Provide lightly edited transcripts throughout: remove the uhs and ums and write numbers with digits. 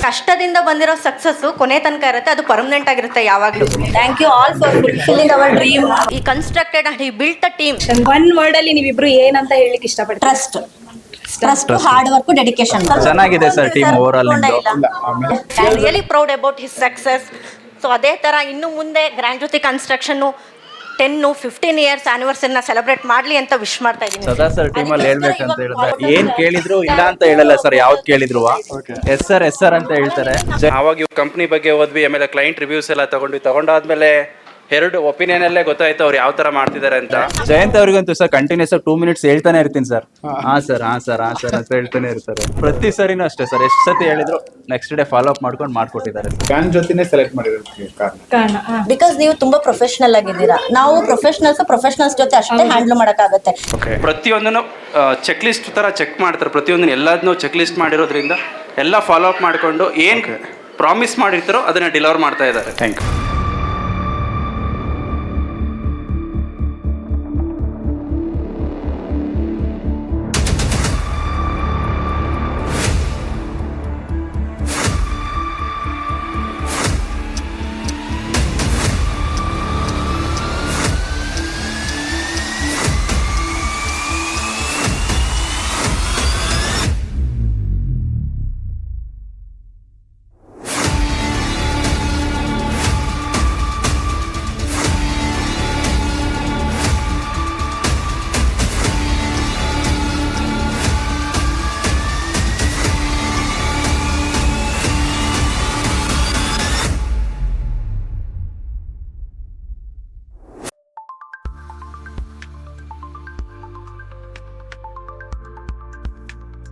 ಕಷ್ಟದಿಂದ ಬಂದಿರೋ ಸಕ್ಸಸ್ ಕೊನೆ ತನಕ ಇರುತ್ತೆ, ಅದು ಪರ್ಮನೆಂಟ್ ಆಗಿರುತ್ತೆ ಯಾವಾಗಲೂ. Thank you all for fulfilling our dream. He constructed and he built a team. One word ಅಲ್ಲಿ ನೀವಿಬ್ರು ಏನಂತ ಹೇಳಿಕ್ಕೆ ಇಷ್ಟಪಡ್ತೀರಾ? Trust, hard work, dedication. ಚೆನ್ನಾಗಿದೆ sir team overall. I really proud about his success. So ಅದೇ ಥರ ಇನ್ನು ಮುಂದೆ ಗ್ರ್ಯಾಂಡ್ ಜ್ಯೋತಿ ಕನ್ಸ್ಟ್ರಕ್ಷನ್ನು 10-15 ಇಯರ್ಸ್ ಆನಿವರ್ಸರಿನ ಸೆಲೆಬ್ರೇಟ್ ಮಾಡಲಿ ಅಂತ ವಿಶ್ ಮಾಡ್ತಾ ಇದ್ದೀನಿ. ಸದಾ ಸರ್ ಟೀಮಲ್ಲಿ ಹೇಳ್ಬೇಕಂತ ಹೇಳಿದ್ರೆ ಏನ್ ಕೇಳಿದ್ರು ಇಲ್ಲ ಅಂತ ಹೇಳಲ್ಲ ಸರ್. ಯಾವ್ದು ಕೇಳಿದ್ರು ಎಸ್ ಸರ್ ಅಂತ ಹೇಳ್ತಾರೆ. ಆವಾಗ ಇವ್ ಕಂಪ್ನಿ ಬಗ್ಗೆ ಓದ್ವಿ, ಆಮೇಲೆ ಕ್ಲೈಂಟ್ ರಿವ್ಯೂಸ್ ಎಲ್ಲ ತಗೊಂಡಾದ್ಮೇಲೆ ಎರಡು ಒಪಿನಿಯನ್ ಅಲ್ಲೇ ಗೊತ್ತಾಯ್ತು ಅವ್ರು ಯಾವ ತರ ಮಾಡ್ತಿದ್ದಾರೆ ಅಂತ. ಜಯಂತ್ ಅವ್ರಿಗಂತೂ ಸರ್ ಕಂಟಿನ್ಯೂಸ್ 2 minutes ಹೇಳ್ತಾನೆ ಇರ್ತೀನಿ ಸರ್. ಹಾ ಸರ್ ಅಂತ ಹೇಳ್ತಾನೆ ಇರ್ತಾರೆ. ಪ್ರತಿ ಸರಿನೂ ಅಷ್ಟೇ ಸರ್, ಎಷ್ಟು ಸತಿ ಹೇಳಿದ್ರು ನೆಕ್ಸ್ಟ್ ಡೇ ಫಾಲೋ ಅಪ್ ಮಾಡ್ಕೊಂಡು ಮಾಡ್ಕೊಟ್ಟಿದ್ದಾರೆ. ಫ್ಯಾನ್ ಜೊತೆನೆ ಸೆಲೆಕ್ಟ್ ಮಾಡಿರೋದಕ್ಕೆ ಕಾರಣ ಬಿಕಾಸ್ ನೀವು ತುಂಬಾ ಪ್ರೊಫೆಷನಲ್ ಆಗಿದ್ದೀರಾ. ನಾವು ಪ್ರೊಫೆಷನಲ್ಸ್ ಜೊತೆ ಅಷ್ಟೇ ಹ್ಯಾಂಡಲ್ ಮಾಡಕ್ಕಾಗತ್ತೆ. ಪ್ರತಿಯೊಂದನ್ನು ಚೆಕ್ ಲಿಸ್ಟ್ ತರ ಚೆಕ್ ಮಾಡ್ತಾರೆ. ಪ್ರತಿಯೊಂದನ್ನು ಎಲ್ಲದನ್ನೂ ಚೆಕ್ ಲಿಸ್ಟ್ ಮಾಡಿರೋದ್ರಿಂದ ಎಲ್ಲ ಫಾಲೋ ಅಪ್ ಮಾಡಿಕೊಂಡು ಏನ್ ಪ್ರಾಮಿಸ್ ಮಾಡಿರ್ತಾರೋ ಅದನ್ನ ಡೆಲಿವರ್ ಮಾಡ್ತಾ ಇದ್ದಾರೆ. Thank you.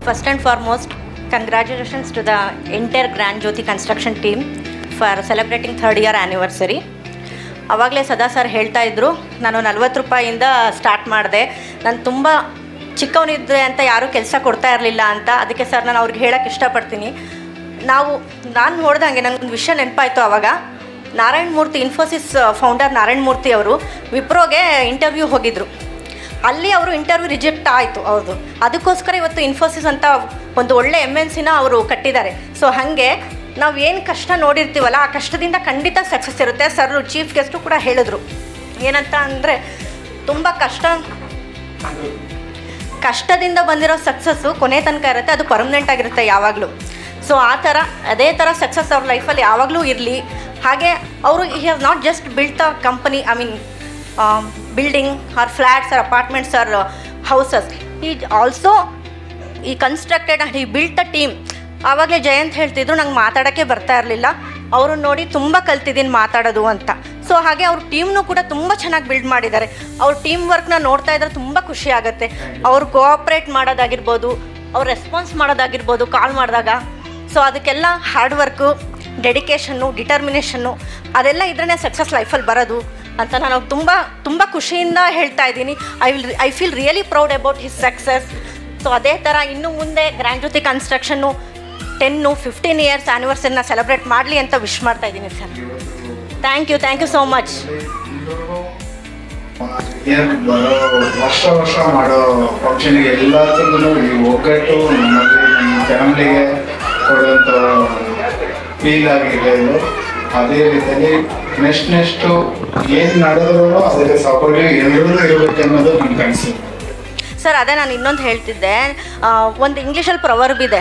First and foremost, congratulations to the entire Grand Jyoti Construction team for celebrating 3rd year anniversary. ಆವಾಗಲೇ ಸದಾ ಸರ್ ಹೇಳ್ತಾ ಇದ್ರು, ನಾನು 40 ರೂಪಾಯಿಂದ ಸ್ಟಾರ್ಟ್ ಮಾಡಿದೆ, ನಾನು ತುಂಬ ಚಿಕ್ಕವನಿದ್ದೆ ಅಂತ ಯಾರೂ ಕೆಲಸ ಕೊಡ್ತಾ ಇರಲಿಲ್ಲ ಅಂತ. ಅದಕ್ಕೆ ಸರ್ ನಾನು ಅವ್ರಿಗೆ ಹೇಳೋಕ್ಕೆ ಇಷ್ಟಪಡ್ತೀನಿ. ನಾನು ನೋಡ್ದಂಗೆ ನನಗೊಂದು ವಿಷಯ ನೆನಪಾಯಿತು. ಆವಾಗ ನಾರಾಯಣ್ ಮೂರ್ತಿ, ಇನ್ಫೋಸಿಸ್ ಫೌಂಡರ್ ನಾರಾಯಣ್ ಮೂರ್ತಿ ಅವರು ವಿಪ್ರೋಗೆ ಇಂಟರ್ವ್ಯೂ ಹೋಗಿದ್ರು. ಅಲ್ಲಿ ಅವರು ಇಂಟರ್ವ್ಯೂ ರಿಜೆಕ್ಟ್ ಆಯಿತು ಅವ್ರದ್ದು. ಅದಕ್ಕೋಸ್ಕರ ಇವತ್ತು ಇನ್ಫೋಸಿಸ್ ಅಂತ ಒಂದು ಒಳ್ಳೆ MNCನ ಅವರು ಕಟ್ಟಿದ್ದಾರೆ. ಸೊ ಹಾಗೆ ನಾವು ಏನು ಕಷ್ಟ ನೋಡಿರ್ತೀವಲ್ಲ, ಆ ಕಷ್ಟದಿಂದ ಖಂಡಿತ ಸಕ್ಸಸ್ ಇರುತ್ತೆ. ಸರ್ ಚೀಫ್ ಗೆಸ್ಟು ಕೂಡ ಹೇಳಿದ್ರು, ಏನಂತ ಅಂದರೆ ತುಂಬ ಕಷ್ಟದಿಂದ ಬಂದಿರೋ ಸಕ್ಸಸ್ಸು ಕೊನೆ ತನಕ ಇರುತ್ತೆ, ಅದು ಪರ್ಮನೆಂಟ್ ಆಗಿರುತ್ತೆ ಯಾವಾಗಲೂ. ಸೊ ಅದೇ ಥರ ಸಕ್ಸಸ್ ಅವ್ರ ಲೈಫಲ್ಲಿ ಯಾವಾಗಲೂ ಇರಲಿ. ಹಾಗೆ ಅವರು he has not just built the company, I mean building or flats or apartments or houses. He also he constructed and he built a team. ಆವಾಗಲೇ ಜಯಂತ್ ಹೇಳ್ತಿದ್ರು, ನಂಗೆ ಮಾತಾಡೋಕ್ಕೆ ಬರ್ತಾ ಇರಲಿಲ್ಲ, ಅವ್ರನ್ನ ನೋಡಿ ತುಂಬ ಕಲ್ತಿದ್ದೀನಿ ಮಾತಾಡೋದು ಅಂತ. ಸೊ ಹಾಗೆ ಅವ್ರ ಟೀಮ್ನೂ ಕೂಡ ತುಂಬ ಚೆನ್ನಾಗಿ ಬಿಲ್ಡ್ ಮಾಡಿದ್ದಾರೆ. ಅವ್ರ ಟೀಮ್ ವರ್ಕ್ನ ನೋಡ್ತಾ ಇದ್ರೆ ತುಂಬ ಖುಷಿ ಆಗುತ್ತೆ. ಅವ್ರು ಕೋಆಪ್ರೇಟ್ ಮಾಡೋದಾಗಿರ್ಬೋದು, ಅವ್ರು ರೆಸ್ಪಾನ್ಸ್ ಮಾಡೋದಾಗಿರ್ಬೋದು ಕಾಲ್ ಮಾಡಿದಾಗ. ಸೊ ಅದಕ್ಕೆಲ್ಲ ಹಾರ್ಡ್ ವರ್ಕು, ಡೆಡಿಕೇಷನ್ನು, ಡಿಟರ್ಮಿನೇಷನ್ನು ಅದೆಲ್ಲ ಇದ್ರೇ ಸಕ್ಸಸ್ ಲೈಫಲ್ಲಿ ಬರೋದು ಅಂತ ನಾನು ತುಂಬ ಖುಷಿಯಿಂದ ಹೇಳ್ತಾ ಇದ್ದೀನಿ. I feel really proud about his success. So ಅದೇ ಥರ ಇನ್ನು ಮುಂದೆ ಗ್ರ್ಯಾಂಡ್ ಜ್ಯೋತಿ ಕನ್ಸ್ಟ್ರಕ್ಷನ್ನು 10-15 ಇಯರ್ಸ್ ಆ್ಯನಿವರ್ಸರಿನ ಸೆಲೆಬ್ರೇಟ್ ಮಾಡಲಿ ಅಂತ ವಿಶ್ ಮಾಡ್ತಾ ಇದ್ದೀನಿ sir. Thank you so much. ವರ್ಷ ಮಾಡೋ ಫಂಕ್ಷನ್ಗೆ ಎಲ್ಲದಕ್ಕೂ ಈ ಒಗ್ಗಟ್ಟು ನಮ್ಮಲ್ಲಿ ನಮ್ಮ ಫ್ಯಾಮಿಲಿಗೆ ಕೊಡುವಂಥ ಫೀಲ್ ಆಗಿದೆ ಇದು. ಅದೇ ರೀತಿಯಲ್ಲಿ ನೆಕ್ಸ್ಟ್ ಏನು ನಡೆದ್ರು ಅದಕ್ಕೆ ಸಪೋರ್ಟಿವ್ ಎಲ್ಲರೂ ಇರಬೇಕು ಅನ್ನೋದು ನಮ್ಗೆ ಅನಿಸುತ್ತೆ ಸರ್. ಅದೇ ನಾನು ಇನ್ನೊಂದು ಹೇಳ್ತಿದ್ದೆ, ಒಂದು ಇಂಗ್ಲೀಷಲ್ಲಿ ಪ್ರೊವರ್ಬ್ ಇದೆ,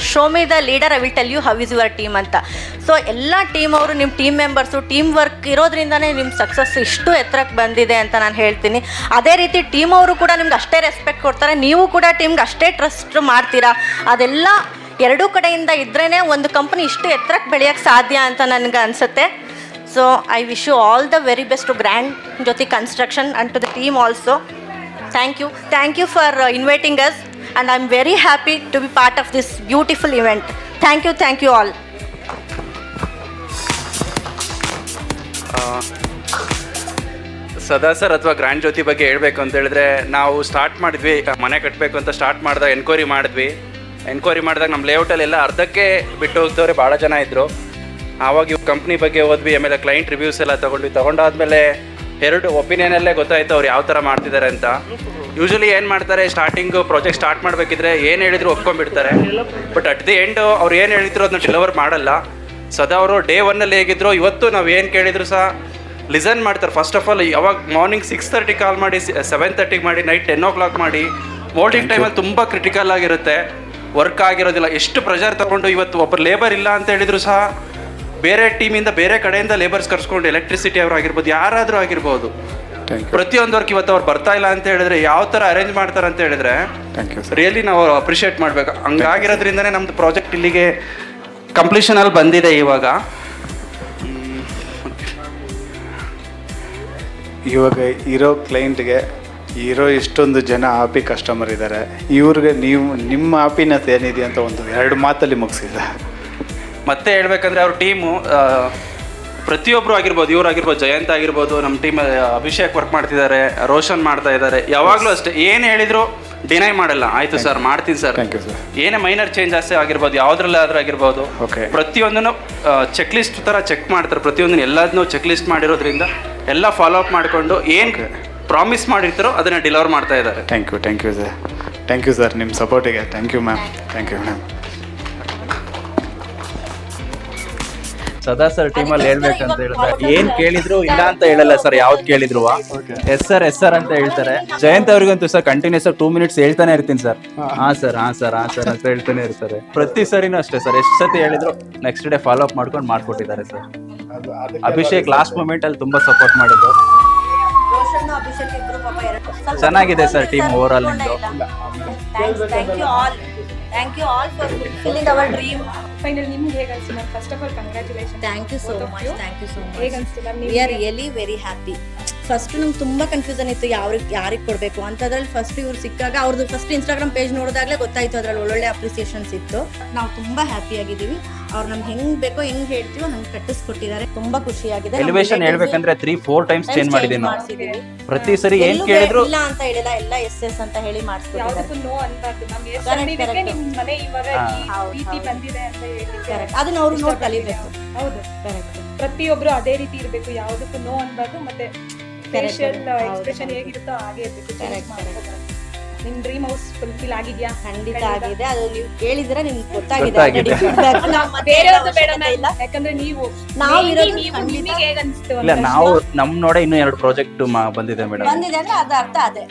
show me the leader I will tell you how is your team ಅಂತ. ಸೊ ಎಲ್ಲ ಟೀಮ್ ಅವರು, ನಿಮ್ಮ ಟೀಮ್ ಮೆಂಬರ್ಸು, ಟೀಮ್ ವರ್ಕ್ ಇರೋದ್ರಿಂದನೇ ನಿಮ್ಮ ಸಕ್ಸಸ್ ಇಷ್ಟು ಎತ್ತರಕ್ಕೆ ಬಂದಿದೆ ಅಂತ ನಾನು ಹೇಳ್ತೀನಿ. ಅದೇ ರೀತಿ ಟೀಮ್ ಅವರು ಕೂಡ ನಿಮ್ಗೆ ಅಷ್ಟೇ ರೆಸ್ಪೆಕ್ಟ್ ಕೊಡ್ತಾರೆ, ನೀವು ಕೂಡ ಟೀಮ್ಗೆ ಅಷ್ಟೇ ಟ್ರಸ್ಟ್ ಮಾಡ್ತೀರಾ. ಅದೆಲ್ಲ ಎರಡೂ ಕಡೆಯಿಂದ ಇದ್ರೇ ಒಂದು ಕಂಪ್ನಿ ಇಷ್ಟು ಎತ್ತರಕ್ಕೆ ಬೆಳೆಯೋಕ್ಕೆ ಸಾಧ್ಯ ಅಂತ ನನಗೆ ಅನಿಸುತ್ತೆ. So I wish you all the very best to grand Jyothi construction and to the team also. Thank you for inviting us, and I'm very happy to be part of this beautiful event. Thank you all. ಸದಾ sir ಅಥವಾ grand ಜ್ಯೋತಿ ಬಗ್ಗೆ ಹೇಳಬೇಕು ಅಂತ ಹೇಳಿದ್ರೆ, ನಾವು start ಮಾಡಿದ್ವಿ, ಮನೆ ಕಟ್ಟಬೇಕು ಅಂತ ಸ್ಟಾರ್ಟ್ ಮಾಡಿದಾಗ ಎನ್ಕ್ವೈರಿ ಮಾಡಿದಾಗ ನಮ್ಮ ಲೇಔಟಲ್ಲೆಲ್ಲ ಅರ್ಧಕ್ಕೆ ಬಿಟ್ಟು ಹೋಗ್ತವ್ರೆ ಭಾಳ ಜನ ಇದ್ದರು. ಆವಾಗ ಇವ್ ಕಂಪ್ನಿ ಬಗ್ಗೆ ಓದ್ವಿ, ಆಮೇಲೆ ಕ್ಲೈಂಟ್ ರಿವ್ಯೂಸ್ ಎಲ್ಲ ತಗೊಂಡಾದ್ಮೇಲೆ ಎರಡು ಒಪಿನಿಯನಲ್ಲೇ ಗೊತ್ತಾಯ್ತು ಅವ್ರು ಯಾವ ಥರ ಮಾಡ್ತಿದ್ದಾರೆ ಅಂತ. ಯೂಶಲಿ ಏನು ಮಾಡ್ತಾರೆ, ಸ್ಟಾರ್ಟಿಂಗು ಪ್ರಾಜೆಕ್ಟ್ ಸ್ಟಾರ್ಟ್ ಮಾಡಬೇಕಿದ್ರೆ ಏನು ಹೇಳಿದ್ರು ಒಪ್ಕೊಂಡ್ಬಿಡ್ತಾರೆ. ಬಟ್ ಅಟ್ ದಿ ಎಂಡ್ ಅವ್ರು ಏನು ಹೇಳಿದ್ರು ಅದನ್ನ ಡೆಲಿವರ್ ಮಾಡಲ್ಲ. ಸದಾ ಅವರು ಡೇ ಒನ್ನಲ್ಲಿ ಹೇಗಿದ್ರು ಇವತ್ತು ನಾವು ಏನು ಕೇಳಿದ್ರು ಸಹ ಲಿಸನ್ ಮಾಡ್ತಾರೆ. ಫಸ್ಟ್ ಆಫ್ ಆಲ್ ಯಾವಾಗ ಮಾರ್ನಿಂಗ್ 6:30 ಕಾಲ್ ಮಾಡಿ 7:30 ಮಾಡಿ ನೈಟ್ 10 o'clock ಮಾಡಿ ಮೋಲ್ಡಿಂಗ್ ಟೈಮಲ್ಲಿ ತುಂಬ ಕ್ರಿಟಿಕಲ್ ಆಗಿರುತ್ತೆ, ವರ್ಕ್ ಆಗಿರೋದಿಲ್ಲ. ಎಷ್ಟು ಪ್ರೆಷರ್ ತಗೊಂಡು ಇವತ್ತು ಒಬ್ಬರು ಲೇಬರ್ ಇಲ್ಲ ಅಂತ ಹೇಳಿದ್ರು ಸಹ ಬೇರೆ ಟೀಮಿಂದ ಬೇರೆ ಕಡೆಯಿಂದ ಲೇಬರ್ಸ್ ಕರ್ಸ್ಕೊಂಡು ಎಲೆಕ್ಟ್ರಿಸಿಟಿ ಅವರು ಆಗಿರ್ಬೋದು, ಯಾರಾದರೂ ಆಗಿರ್ಬೋದು, ಪ್ರತಿಯೊಂದು ವರ್ಕ್ ಇವತ್ತು ಅವ್ರು ಬರ್ತಾ ಇಲ್ಲ ಅಂತ ಹೇಳಿದ್ರೆ ಯಾವ ಥರ ಅರೇಂಜ್ ಮಾಡ್ತಾರೆ ಅಂತ ಹೇಳಿದ್ರೆ ರಿಯಲಿ ನಾವು ಅಪ್ರಿಷಿಯೇಟ್ ಮಾಡಬೇಕು. ಹಂಗಾಗಿರೋದ್ರಿಂದನೇ ನಮ್ಮದು ಪ್ರಾಜೆಕ್ಟ್ ಇಲ್ಲಿಗೆ ಕಂಪ್ಲೀಷನಲ್ಲಿ ಬಂದಿದೆ. ಇವಾಗ ಇರೋ ಕ್ಲೈಂಟ್ಗೆ ಇರೋ ಇಷ್ಟೊಂದು ಜನ ಹ್ಯಾಪಿ ಕಸ್ಟಮರ್ ಇದ್ದಾರೆ, ಇವ್ರಿಗೆ ನೀವು ನಿಮ್ಮ ಹ್ಯಾಪಿನೆಸ್ ಏನಿದೆ ಅಂತ ಒಂದು 2 ಮಾತಲ್ಲಿ ಮುಗಿಸಿದೆ. ಮತ್ತೆ ಹೇಳ್ಬೇಕಂದ್ರೆ ಅವ್ರ ಟೀಮು ಪ್ರತಿಯೊಬ್ಬರು ಆಗಿರ್ಬೋದು, ಇವರಾಗಿರ್ಬೋದು, ಜಯಂತ್ ಆಗಿರ್ಬೋದು, ನಮ್ಮ ಟೀಮ್ ಅಭಿಷೇಕ್ ವರ್ಕ್ ಮಾಡ್ತಿದ್ದಾರೆ, ರೋಷನ್ ಮಾಡ್ತಾ ಇದ್ದಾರೆ. ಯಾವಾಗಲೂ ಅಷ್ಟೇ ಏನು ಹೇಳಿದ್ರು ಡಿನೈ ಮಾಡಲ್ಲ. ಆಯಿತು ಸರ್, ಮಾಡ್ತೀನಿ ಸರ್. Thank you sir. ಏನೇ ಮೈನರ್ ಚೇಂಜಸ್ ಆಗಿರ್ಬೋದು, ಯಾವುದ್ರಲ್ಲಾದ್ರೂ ಆಗಿರ್ಬೋದು, Okay. ಪ್ರತಿಯೊಂದನ್ನು ಚೆಕ್ ಲಿಸ್ಟ್ ಥರ ಚೆಕ್ ಮಾಡ್ತಾರೆ. ಪ್ರತಿಯೊಂದನ್ನು ಎಲ್ಲದನ್ನೂ ಚೆಕ್ ಲಿಸ್ಟ್ ಮಾಡಿರೋದ್ರಿಂದ ಎಲ್ಲ ಫಾಲೋ ಅಪ್ ಮಾಡಿಕೊಂಡು ಏನು ಪ್ರಾಮಿಸ್ ಮಾಡಿರ್ತಾರೋ ಅದನ್ನು ಡೆಲಿವರ್ ಮಾಡ್ತಾ ಇದ್ದಾರೆ. Thank you sir. Thank you sir ನಿಮ್ಮ ಸಪೋರ್ಟಿಗೆ. Thank you ma'am. Thank you madam. ಸದಾ ಸರ್ ಟೀಮಲ್ಲಿ ಹೇಳ್ಬೇಕಂತ ಹೇಳಿದ್ರೆ ಏನ್ ಕೇಳಿದ್ರು ಇಲ್ಲ ಅಂತ ಹೇಳಲ್ಲ ಸರ್. ಯಾವ್ದು ಕೇಳಿದ್ರು ಎಸ್ ಸರ್ ಅಂತ ಹೇಳ್ತಾರೆ. ಜಯಂತ್ ಅವ್ರಿಗಂತೂ ಸರ್ ಕಂಟಿನ್ಯೂಸ್ 2 minutes ಹೇಳ್ತಾನೆ ಇರ್ತೀನಿ ಸರ್. ಹಾ ಸರ್ ಅಂತ ಹೇಳ್ತಾನೆ ಇರ್ತಾರೆ. ಪ್ರತಿ ಸರಿನೂ ಅಷ್ಟೇ ಸರ್. ಎಷ್ಟು ಸತಿ ಹೇಳಿದ್ರು ನೆಕ್ಸ್ಟ್ ಡೇ ಫಾಲೋ ಅಪ್ ಮಾಡ್ಕೊಂಡು ಮಾಡ್ಕೊಟ್ಟಿದ್ದಾರೆ ಸರ್. ಅಭಿಷೇಕ್ ಲಾಸ್ಟ್ ಮೂಮೆಂಟ್ ಅಲ್ಲಿ ತುಂಬಾ ಸಪೋರ್ಟ್ ಮಾಡಿದ್ರು. ರೋಷನ್ ಅಭಿಷೇಕ್ ಇಬ್ರು ಪಾಪ ಎರಡು ಚೆನ್ನಾಗಿದೆ ಸರ್ ಟೀಮ್ ಓವರ್ ಆಲ್ ನಿಮ್ದು. Thank you all for fulfilling our dream. Final ನಿಮ್ಗೆ ಹೇಗೆ ಅನ್ಸ್ತು ma'am? First of all congratulation. Thank you so much. ಹೇಗೆ ಅನ್ಸ್ತು ma'am? We are really very happy. First ನಮ್ಗೆ ತುಂಬ ಕನ್ಫ್ಯೂಷನ್ ಇತ್ತು ಯಾರಿಗೆ ಕೊಡಬೇಕು ಅಂತ. ಅದ್ರಲ್ಲಿ ಫಸ್ಟ್ ಇವ್ರು ಸಿಕ್ಕಾಗ ಅವ್ರದ್ದು ಫಸ್ಟ್ ಇನ್ಸ್ಟಾಗ್ರಾಮ್ ಪೇಜ್ ನೋಡಿದಾಗಲೇ ಗೊತ್ತಾಯ್ತು ಅದ್ರಲ್ಲಿ ಒಳ್ಳೊಳ್ಳೆ ಅಪ್ರಿಸಿಯೇಷನ್ಸ್ ಇತ್ತು. ನಾವು ತುಂಬ ಹ್ಯಾಪಿ ಆಗಿದ್ದೀವಿ. ಅವ್ರು ನಮ್ಗೆ ಹೆಂಗ್ ಬೇಕೋ ಹೆಂಗ್ ಹೇಳ್ತೀವೋ ನಮ್ಗೆ ಕಟ್ಟಿಸ್ಕೊಟ್ಟಿದ್ದಾರೆ. ತುಂಬಾ ಖುಷಿಯಾಗಿದೆ. ಎಲಿವೇಶನ್ ಹೇಳ್ಬೇಕಂದ್ರೆ 3-4 times ಚೇಂಜ್ ಮಾಡಿದೀವಿ ನಾವು. ಪ್ರತಿ ಸರಿ ಏನ್ ಕೇಳಿದ್ರು ಇಲ್ಲ ಅಂತ ಹೇಳಿಲ್ಲ, ಎಲ್ಲ ಎಸ್ ಅಂತ ಹೇಳಿ ಮಾಡಿಸ್ಕೊಟ್ಟಿದ್ದಾರೆ. ಯಾವುದಕ್ಕೂ ನೋ ಅನ್ಬಾರ್ದು ಮ್ಯಾಮ್. ಎಷ್ಟು ಅಂದಿದ್ದಕ್ಕೆ ನಿಮ್ಮ ಮನೆ ಇವಾಗ ಈ ರೀತಿ ಬಂದಿದೆ ಅಂತ ಹೇಳಿ ಅದನ್ನ ಅವ್ರು ನೋಡಿ ಕಲಿಬೇಕು. ಹೌದು, ಕರೆಕ್ಟ್. ಪ್ರತಿಯೊಬ್ರು ಅದೇ ರೀತಿ ಇರಬೇಕು, ಯಾವುದಕ್ಕೂ ನೋ ಅನ್ಬಾರ್ದು. ಮತ್ತೆ ಫೇಶಿಯಲ್ ಎಕ್ಸ್ಪ್ರೆಷನ್ ಹೇಗಿರುತ್ತೋ ಹಾಗೆ ಇರಬೇಕು. ನಿಮ್ ಡ್ರೀಮ್ ಹೌಸ್ ಫುಲ್ಫಿಲ್ ಆಗಿದ್ಯಾ? ಖಂಡಿತ ಆಗಿದೆ. ಅದು ನೀವು ಕೇಳಿದ್ರೆ ನಿಮ್ಗೆ ಗೊತ್ತಾಗಿದೆ. ಬೇರೆಯವ್ರದ್ದು ಬೇಡ ಇಲ್ಲ, ಯಾಕಂದ್ರೆ ನಾವು ನಿಮಗೆ ಹೇಗೆ ಅನಿಸ್ತು? ಇಲ್ಲ, ನಾವು ನಮ್ ನೋಡೆ ಇನ್ನೂ 2 ಪ್ರಾಜೆಕ್ಟ್ ಬಂದಿದೆ ಮೇಡಮ್. ಬಂದಿದೆ ಅಂದ್ರೆ ಅದು ಅರ್ಥ ಅದೇ.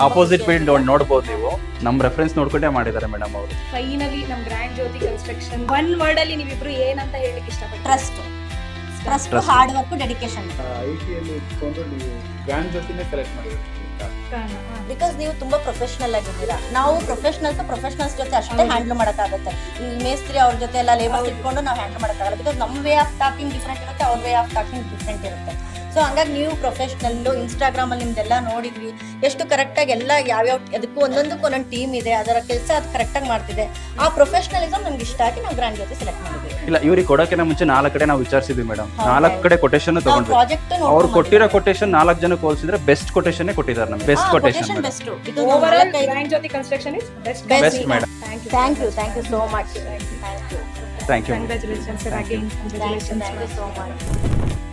ಆಪೋಸಿಟ್ ಫೀಲ್ಡ್ ನೋಡ್ಬೋದು ನೀವು. ನಮ್ ರೆಫರೆನ್ಸ್ ನೋಡ್ಕೊಂಡೇ ಮಾಡಿದ್ದಾರೆ ಮೇಡಮ್ ಅವರು. ಫೈನಲಿ ನಮ್ grand Jyothi construction one word ಅಲ್ಲಿ ನೀವಿಬ್ರು ಏನಂತ ಹೇಳಿಕ್ ಇಷ್ಟಪಡ್ತೀರಾ? Trust, hard work, dedication. ಐಟಿಯಲ್ಲಿ ಇಟ್ಕೊಂಡು ನೀವು ಗ್ರ್ಯಾಂಡ್ ಜೊತೆನೇ ಸೆಲೆಕ್ಟ್ ಮಾಡಿದ್ರಿ. ಬಿಕಾಸ್ ನೀವು ತುಂಬಾ ಪ್ರೊಫೆಷನಲ್ ಆಗಿದ್ದೀರಾ. ನಾವು ಪ್ರೊಫೆಷನಲ್ಸ್ ಜೊತೆ ಅಷ್ಟೇ ಹ್ಯಾಂಡಲ್ ಮಾಡೋಕ್ಕಾಗುತ್ತೆ. ಈ ಮೇಸ್ತ್ರಿ ಅವ್ರ ಜೊತೆ ಎಲ್ಲ ಲೇಬರ್ಸ್ ಇಟ್ಕೊಂಡು ನಾವು ಹ್ಯಾಂಡಲ್ ಮಾಡೋಕ್ಕಾಗಲ್ಲ. ಬಿಕಾಸ್ ನಮ್ಮ ವೇ ಆಫ್ ಟಾಕಿಂಗ್ ಡಿಫ್ರೆಂಟ್ ಇರುತ್ತೆ, ಅವ್ರ ವೇ ಆಫ್ ಟಾಕಿಂಗ್ ಡಿಫ್ರೆಂಟ್ ಇರುತ್ತೆ. ಸೊ ಹಂಗಾಗಿ ನೀವು ಪ್ರೊಫೆಷ್ನಲ್ಲು. ಇನ್ಸ್ಟಾಗ್ರಾಮಲ್ಲಿ ನಿಮ್ದೆಲ್ಲ ನೋಡಿದ್ವಿ, ಎಷ್ಟು ಕರೆಕ್ಟಾಗಿ ಎಲ್ಲ ಯಾವ್ಯಾವ ಅದಕ್ಕೂ ಒಂದೊಂದಕ್ಕೂ ಒಂದೊಂದು ಟೀಮ್ ಇದೆ, ಅದರ ಕೆಲಸ ಅದು ಕರೆಕ್ಟಾಗಿ ಮಾಡ್ತಿದೆ. ಆ ಪ್ರೊಫೆಷನಲಿಸಮ್ ನಮ್ಗೆ ಇಷ್ಟ ಆಗಿ ನಾವು ಗ್ರ್ಯಾಂಡ್ ಜೊತೆ ಸೆಲೆಕ್ಟ್ ಮಾಡಿದ್ವಿ. ಇಲ್ಲ, ಇವ್ರಿಗೆ ಕೊಡೋಕ್ಕಿಂತ ಮುಂಚೆ 4 ಕಡೆ ನಾವು ವಿಚಾರಿಸಿದ್ವಿ ಮೇಡಮ್. 4 ಕಡೆ ಕೊಟೇಶನ್ ತಗೊಂಡ್ವಿ. ಪ್ರಾಜೆಕ್ಟ್ ಅವ್ರು ಕೊಟ್ಟಿರೋ ಕೊಟೇಶನ್ 4 ಜನಕ್ಕೆ ಹೋಲಿಸಿದ್ರೆ ಬೆಸ್ಟ್ ಕೊಟೇಶನ್ ಕೊಟ್ಟಿದ್ದಾರೆ ನಮ್ಗೆ. Best quotation best. Overall grand Jyothi construction is best. Best madam. Thank you so much. Thank you. Congratulations again. Thank you so much.